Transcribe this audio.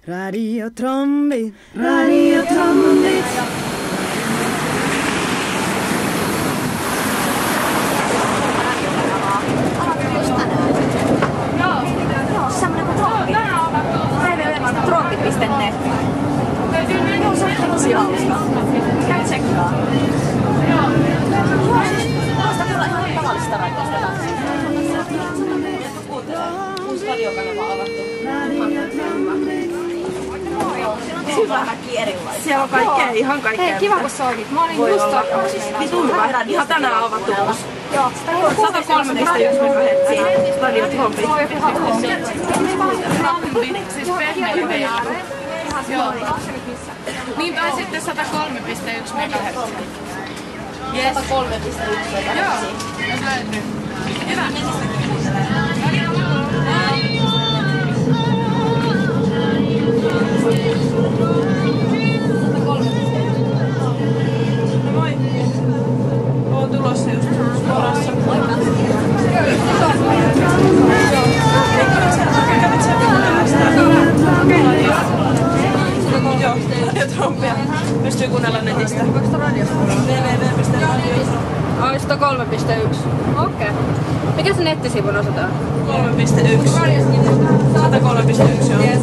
Radiotrombit, radiotrombit. Semmoinen kuin trombi. www.trombit.net. Joo, se on tosi hauska. Käy tsekkaa. Muista tulla ihan tavallista radiosta tanssia. Uusi radiokanava on avattu. Syvä väki erilaisia. Siellä on kaikkea, ihan kaikkea. Hei, kiva kun soitit. Mä olin just ottamassa. Vitun hyvä. Ihan tänään avattu uusi. Joo, 103,1 MHz. Radio Trombi. Siis pehmeä. Joo. Niin tai sitten 103,1 MHz. Yes. 103,1 MHz. Joo, jos löytyy. Hyvä. Moi. Oon tulossa just porassa. Moikka. Joo, radiotrombia. Pystyy kuunnella netistä. www.radio. Ai 103,1. Okei. Mikä se nettisivun osoite on? 3,1. 103,1 joo. Yes.